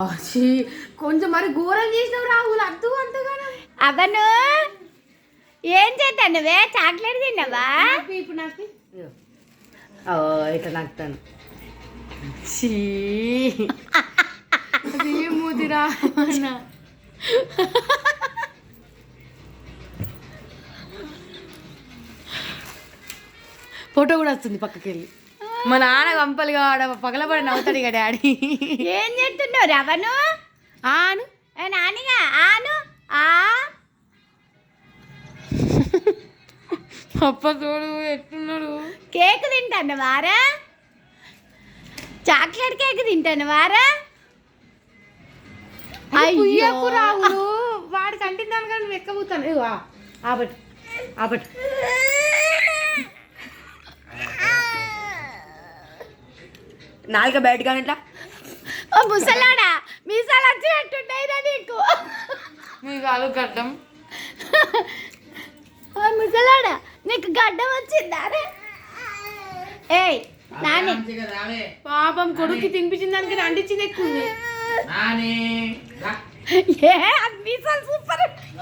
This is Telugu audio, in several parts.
కొంచెం మరి ఘోరం చేసినావు రాహుల్ అద్దు అంతగానో. అవను ఏం చేద్దాం నువ్వే చాక్లెట్ తిన్నావా? ఇప్పుడు నాకు ఇట్లా నాకుతాను ముదిరా ఫోటో కూడా వస్తుంది పక్కకి వెళ్ళి. మా నాన్న కంపలుగా ఆడ పగలబడి నవ్వుతాడు ఇక డాడీ. ఏం చేస్తున్నావు రవను? ఆను నానిగా ఆను ఆ పప్ప చూడు ఎట్టున్నాడు. కేక్ తింటాను వారా? చాక్లెట్ కేక్ తింటాను వారా? అయ్యకు రావులు వాడికి అంటిందాను కానీ వెక్కబోతాను. ఆబట్ ఆబట్ నాలుక బయట కానీ ఇట్లా ముసలాడా మీసాలు వచ్చినట్టున్నాయిరా నీకు. మీకు అలు గడ్డం ముసలాడా నీకు గడ్డం వచ్చిందా? ఏయ్ నాని పాపం కొడుక్కి తినిపించిన దానికి అంటించింది ఎక్కువ ఉంది. ఏ మీసాలు సూపర్ ఉంటాయి,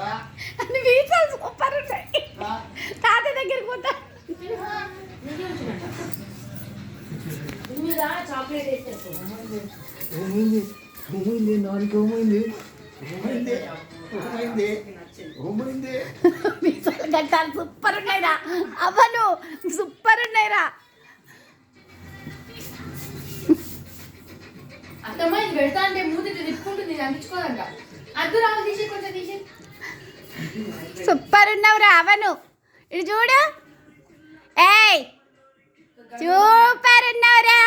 మీసాలు సూపర్ ఉంటాయి. తాత దగ్గరికి పోతా. మీసాలు గడ్డాలు సూపర్ ఉన్నాయిరా అవను, సూపర్ ఉన్నాయిరా. అత్తమ్మ ఇది పెడతా అంటే మూతి తిప్పుకుంటుంది, అంటించుకోదంట. అద్దు రావు తీసి కొంచెం తీసి. సూపర్ ఉన్నావురా అవను, ఇటు చూడు. ఏయ్ సూపర్ ఉన్నావురా.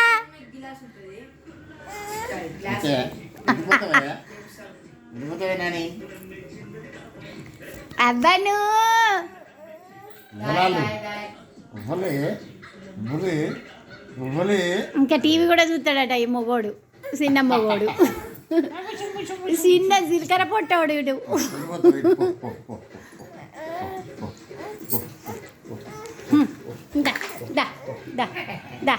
అవ్వను ఇంకా టీవీ కూడా చూస్తాడట ఈ మొగోడు, చిన్న మొగోడు, చిన్న జీలకర్ర పొట్టోడు. ఇటు దా దా దా దా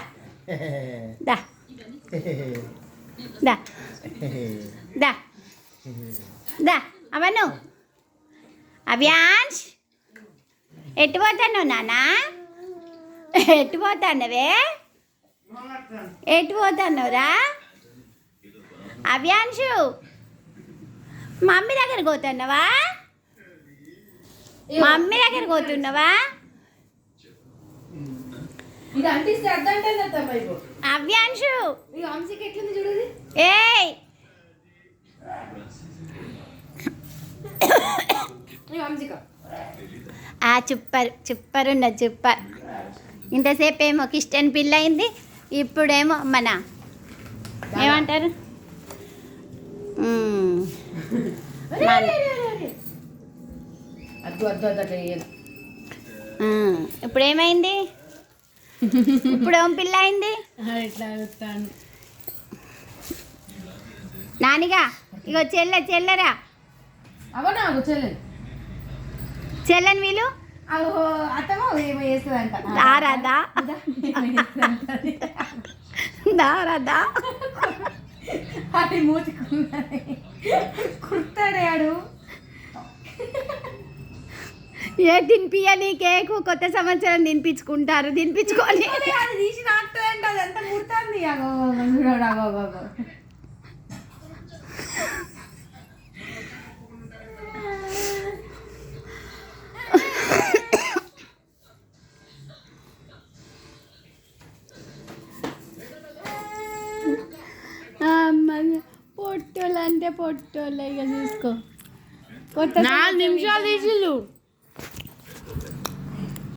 దా దా దా అవను. అవ్యాన్స్ ఎట్టు పోతాను నాన్న? ఎట్టు పోతానవే? ఎటు పోతానురా అవ్యాన్షు? మమ్మీ దగ్గరికి పోతున్నావా? మమ్మీ దగ్గరికి పోతున్నావా? ఇది అంటిస్తే అర్థం అవ్యాన్షు ఎట్లుంది చూడు. ఏయ్ చుప్పర్ ఉన్నది చుప్పర్. ఇంతసేపు ఏమో కిస్టన్ పిల్ల అయింది, ఇప్పుడేమో మన ఏమంటారు ఇప్పుడు ఏమైంది? ఇప్పుడేమో పిల్ల అయింది. నానిగా ఇగో చెల్లెరా చెల్లని వీలు దారాదా దారాదా అది కుర్తాడాడు. ఏ తినిపియని కేకు కొత్త సంవత్సరం తినిపించుకుంటారు, తినిపించుకొని అది తీసి నాటుతుందంట. అదంతా కుర్తాంది. పొట్టోళ్ళు అంటే పొట్టోళ్ళు ఇక చూసుకో. 4 నిమిషాలు తీసిళ్ళు.